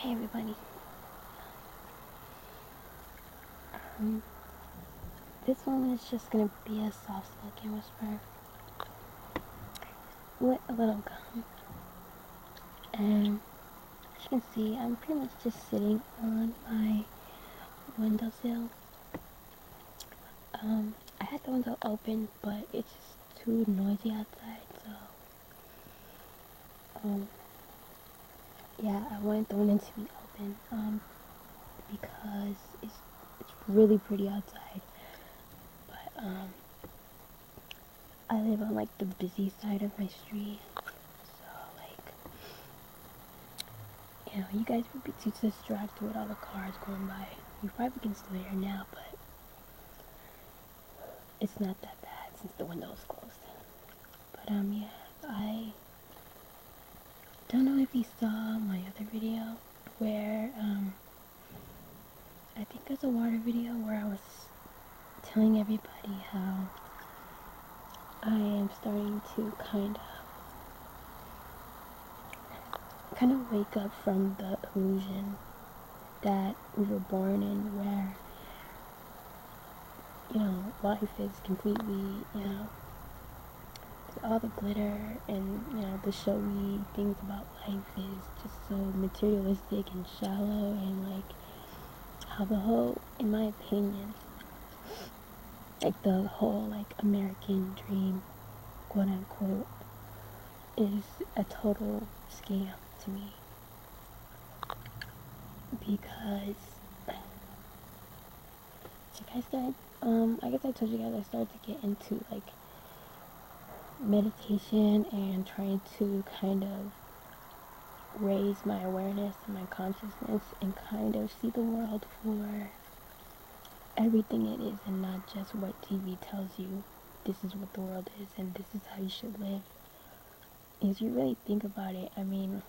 Hey everybody. Um, this one is just gonna be a soft-spoken whisper with a little gum. And as you can see, I'm pretty much just sitting on my windowsill. I had the window open, but it's just too noisy outside, so yeah, I wanted the window to be open, because it's really pretty outside. But I live on like the busy side of my street, so like, you know, you guys would be too distracted with all the cars going by. You probably can still hear now, but it's not that bad since the window is closed. But yeah, I don't know if you saw my other video where I think it's a water video where I was telling everybody how I am starting to kind of wake up from the illusion that we were born in, where, you know, life is completely, you know, all the glitter and, you know, the showy things about life is just so materialistic and shallow, and like how the whole, in my opinion, like the whole like American dream, quote unquote, is a total scam to me. Because I guess I told you guys I started to get into like meditation and trying to kind of raise my awareness and my consciousness and kind of see the world for everything it is, and not just what TV tells you this is what the world is and this is how you should live. If you really think about it, I mean,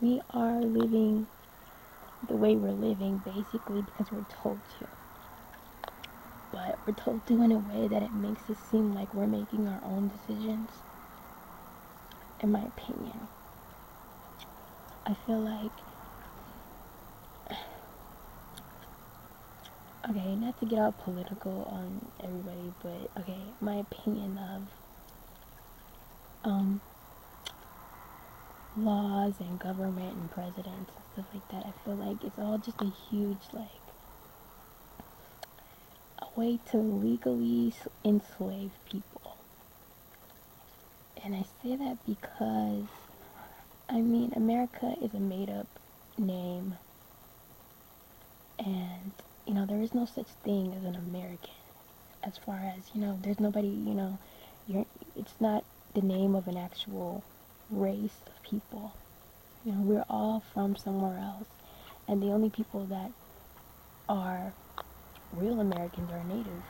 we are living the way we're living basically because we're told to. But we're told to in a way that it makes it seem like we're making our own decisions, in my opinion. I feel like, okay, not to get all political on everybody, but okay, my opinion of laws and government and presidents and stuff like that, I feel like it's all just a huge, like, a way to legally enslave people. And I say that because, I mean, America is a made-up name, and, you know, there is no such thing as an American. As far as, you know, there's nobody, you know, it's not the name of an actual race of people. You know, we're all from somewhere else, and the only people that are real Americans are native,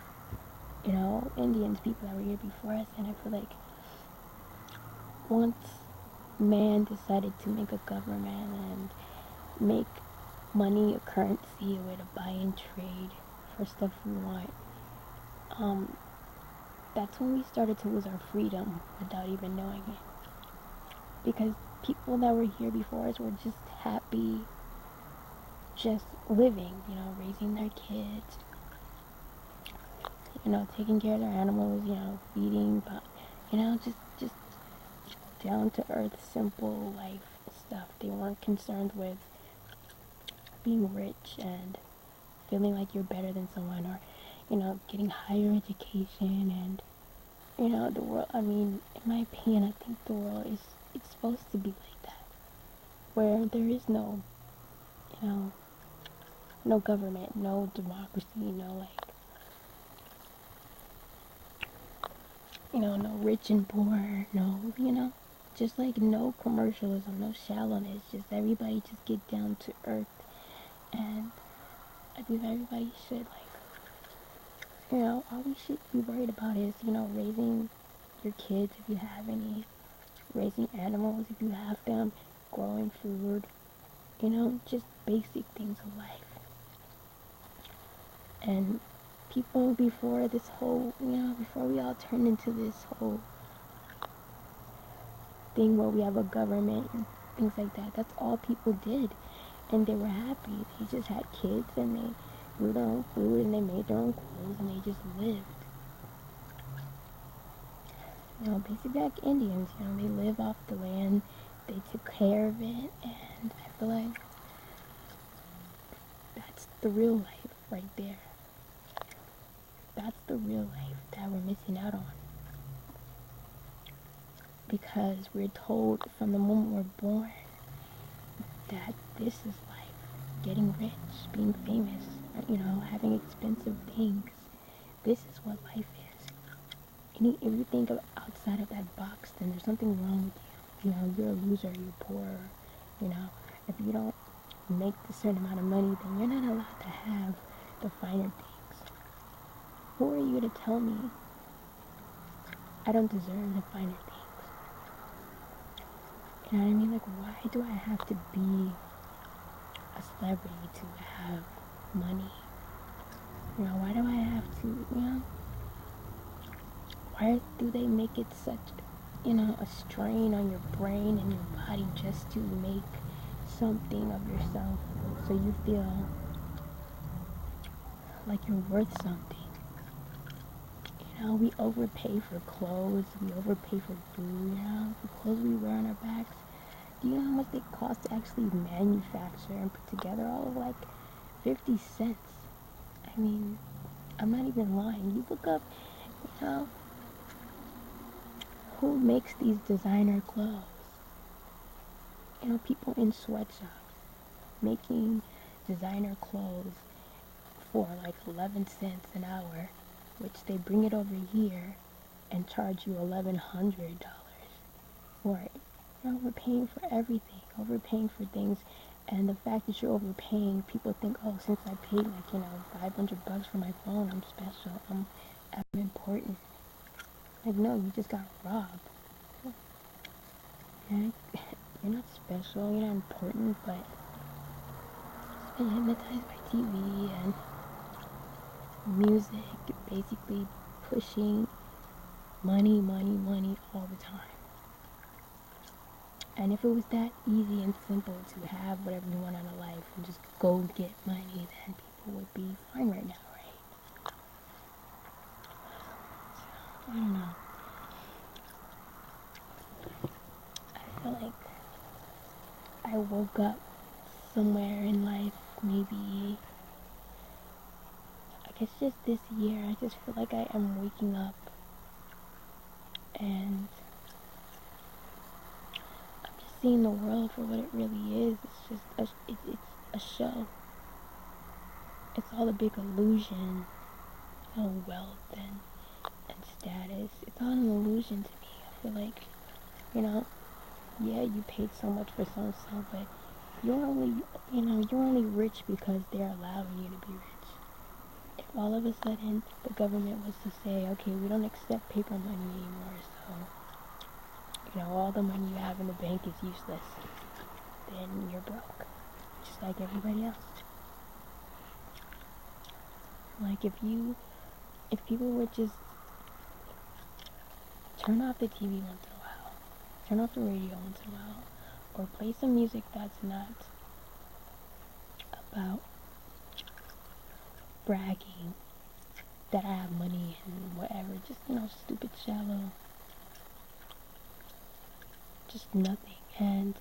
you know, Indians, people that were here before us. And I feel like once man decided to make a government and make money a currency, a way to buy and trade for stuff we want, that's when we started to lose our freedom without even knowing it. Because people that were here before us were just happy, just living, you know, raising their kids, you know, taking care of their animals, you know, feeding, but, you know, just down to earth, simple life stuff. They weren't concerned with being rich and feeling like you're better than someone, or, you know, getting higher education. And, you know, the world, I mean, in my opinion, I think the world is, it's supposed to be like that, where there is no, you know, no government, no democracy, no, like, you know, no rich and poor, no, you know, just like no commercialism, no shallowness, just everybody just get down to earth. And I believe everybody should, like, you know, all we should be worried about is, you know, raising your kids if you have any, raising animals if you have them, growing food, you know, just basic things of life. And people before this whole, you know, before we all turned into this whole thing where we have a government and things like that. That's all people did, and they were happy. They just had kids, and they grew their own food, and they made their own clothes, and they just lived. You know, basic black Indians, you know, they live off the land, they took care of it, and I feel like that's the real life right there. That's the real life that we're missing out on. Because we're told from the moment we're born that this is life. Getting rich, being famous, you know, having expensive things. This is what life is. If you think of outside of that box, then there's something wrong with you. You know, you're a loser, you're poor. You know, if you don't make a certain amount of money, then you're not allowed to have the finer things. Who are you to tell me I don't deserve the finer things? You know what I mean? Like, why do I have to be a celebrity to have money? You know, why do I have to, you know? Why do they make it such, you know, a strain on your brain and your body just to make something of yourself so you feel like you're worth something? You know, we overpay for clothes, we overpay for food, you know, the clothes we wear on our backs. Do you know how much they cost to actually manufacture and put together? All of like 50 cents. I mean, I'm not even lying. You look up, you know, who makes these designer clothes? You know, people in sweatshops making designer clothes for like 11 cents an hour, which they bring it over here and charge you $1,100 for it. You're overpaying for everything, overpaying for things, and the fact that you're overpaying, people think, oh, since I paid like, you know, $500 for my phone, I'm special, I'm important. Like, no, you just got robbed. Okay? You're not special, you're not important, but you've been hypnotized by TV and music, basically pushing money, money, money all the time. And if it was that easy and simple to have whatever you want out of life and just go get money, then people would be fine right now, right? So, I don't know. I feel like I woke up somewhere in life, maybe, I guess just this year. I just feel like I am waking up and I'm just seeing the world for what it really is. It's just it's a show. It's all a big illusion of wealth and status. It's all an illusion to me. I feel like, you know, yeah, you paid so much for so-and-so, but you're only, you know, you're only rich because they're allowing you to be rich. If all of a sudden the government was to say, okay, we don't accept paper money anymore, so, you know, all the money you have in the bank is useless, then you're broke, just like everybody else. Like, if people would just turn off the TV once in a while, turn off the radio once in a while, or play some music that's not about bragging that I have money and whatever, just, you know, stupid, shallow, just nothing, and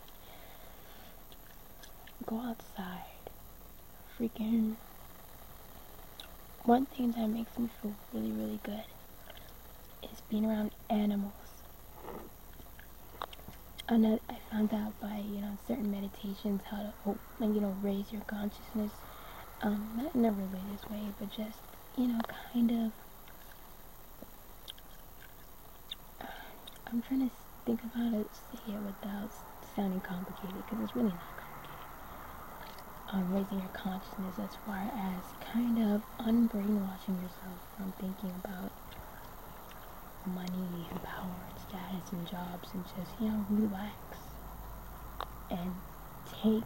go outside. Freaking, one thing that makes me feel really, really good is being around animals. And I found out by, you know, certain meditations how to, you know, raise your consciousness. Not in a religious way, but just, you know, kind of, I'm trying to think of how to say it without sounding complicated, because it's really not complicated. Raising your consciousness as far as kind of unbrainwashing yourself from thinking about money and power and status and jobs, and just, you know, relax and take,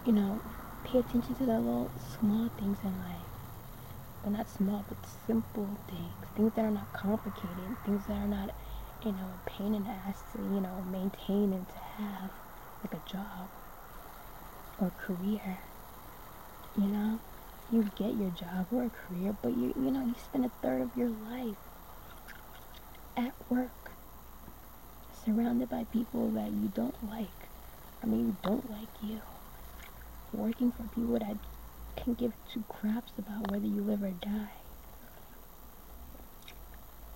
you know, pay attention to the little small things in life. Well, not small, but simple things. Things that are not complicated. Things that are not a pain in the ass to, maintain and to have like a job or career. You get your job or a career, but you spend a third of your life at work, surrounded by people that you don't like. Don't like you. Working for people that can give two craps about whether you live or die.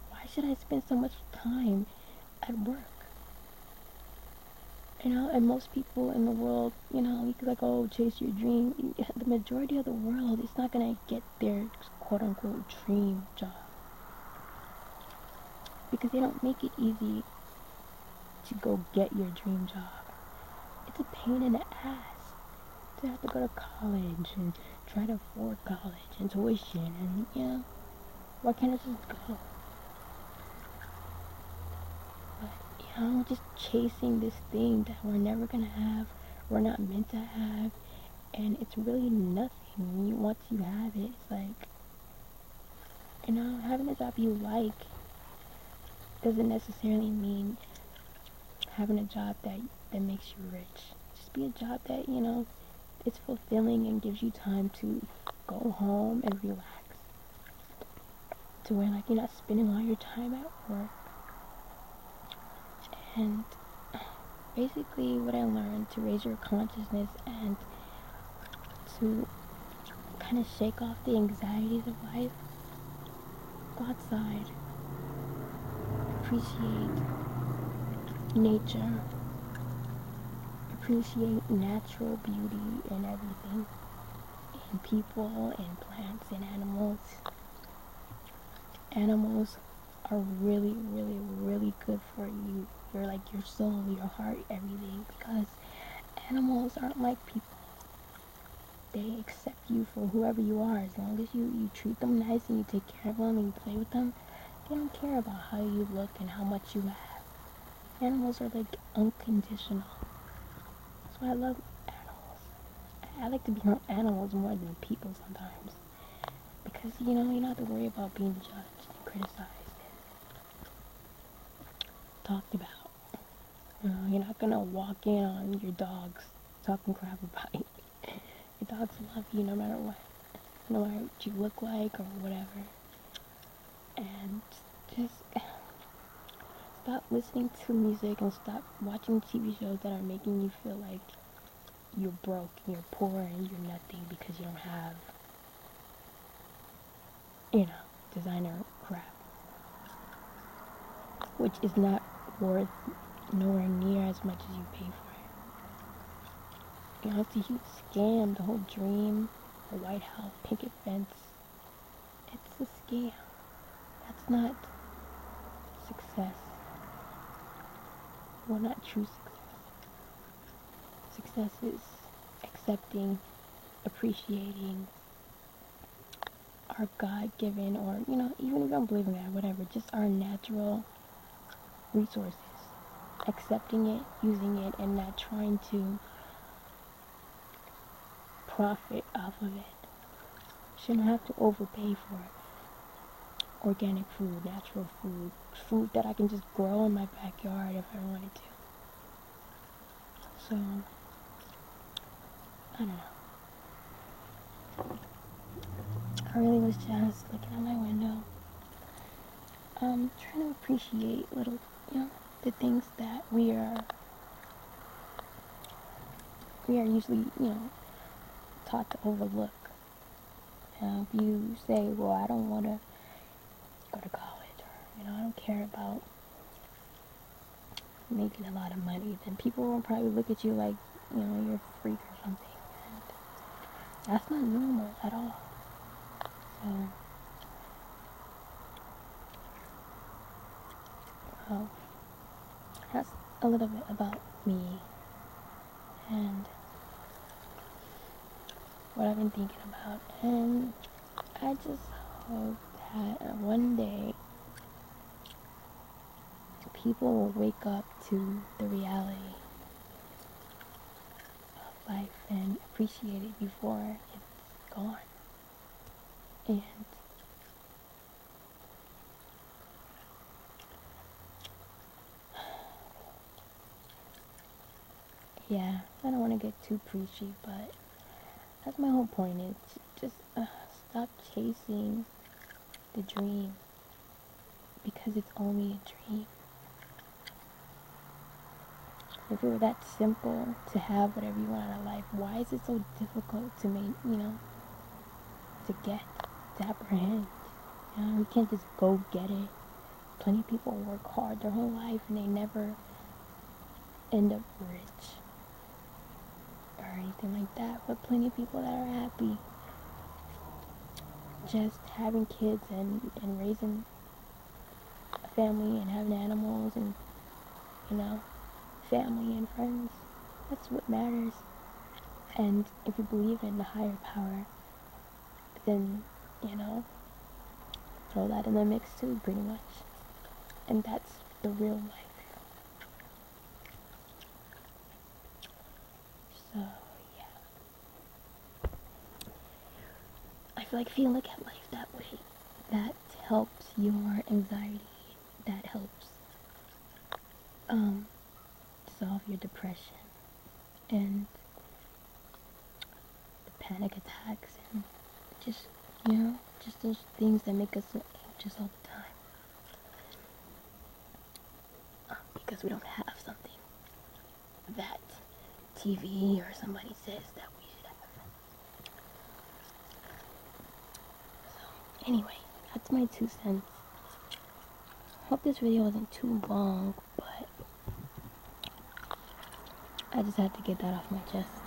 Why should I spend so much time at work? And most people in the world, you could like, oh, chase your dream. The majority of the world is not gonna get their quote unquote dream job because they don't make it easy to go get your dream job. It's a pain in the ass to have to go to college and try to afford college and tuition, and why can't I just go? But just chasing this thing that we're never gonna have, we're not meant to have, and it's really nothing. Once you have it, it's like, having a job you like doesn't necessarily mean having a job that makes you rich. Just be a job that, it's fulfilling and gives you time to go home and relax. To where, like, you're not spending all your time at work. And basically what I learned to raise your consciousness and to kind of shake off the anxieties of life, go outside, appreciate nature, appreciate natural beauty in everything, in people, in plants, in animals. Animals are really, really, really good for you. You're like your soul, your heart, everything, because animals aren't like people. They accept you for whoever you are. As long as you treat them nice and you take care of them and you play with them, they don't care about how you look and how much you have. Animals are like unconditional. That's why I love animals. I like to be around animals more than people sometimes. Because, you don't have to worry about being judged and criticized and talked about. You're not gonna walk in on your dogs talking crap about you. Your dogs love you no matter what. No matter what you look like or whatever. And just stop listening to music and stop watching TV shows that are making you feel like you're broke and you're poor and you're nothing because you don't have, designer crap. Which is not worth nowhere near as much as you pay for it. It's a huge scam, the whole dream, the White House picket fence. It's a scam. That's not success. Well, not true success. Success is accepting, appreciating our God-given, or, even if you don't believe in God, whatever, just our natural resources. Accepting it, using it, and not trying to profit off of it. Shouldn't have to overpay for it. Organic food, natural food, food that I can just grow in my backyard if I wanted to. So, I don't know. I really was just looking out my window, trying to appreciate little, the things that we are usually, taught to overlook. If you say, well, I don't want to go to college, or, I don't care about making a lot of money, then people will probably look at you like, you're a freak or something. And that's not normal at all. So, well, that's a little bit about me and what I've been thinking about. And I just hope that one day people will wake up to the reality of life and appreciate it before it's gone. And yeah, I don't want to get too preachy, but that's my whole point. It's just stop chasing the dream because it's only a dream. If it were that simple to have whatever you want out of life, why is it so difficult to make, to get, to apprehend? We can't just go get it. Plenty of people work hard their whole life and they never end up rich or anything like that. But plenty of people that are happy just having kids and raising a family and having animals and, family and friends. That's what matters. And if you believe in the higher power, then, throw that in the mix too, pretty much. And that's the real life. So, yeah. I feel like if you look at life that way, that helps your anxiety. That helps solve your depression and the panic attacks and just, just those things that make us so anxious all the time. Because we don't have something that TV or somebody says that we should have. So, anyway, that's my 2 cents. Hope this video wasn't too long, but I just had to get that off my chest.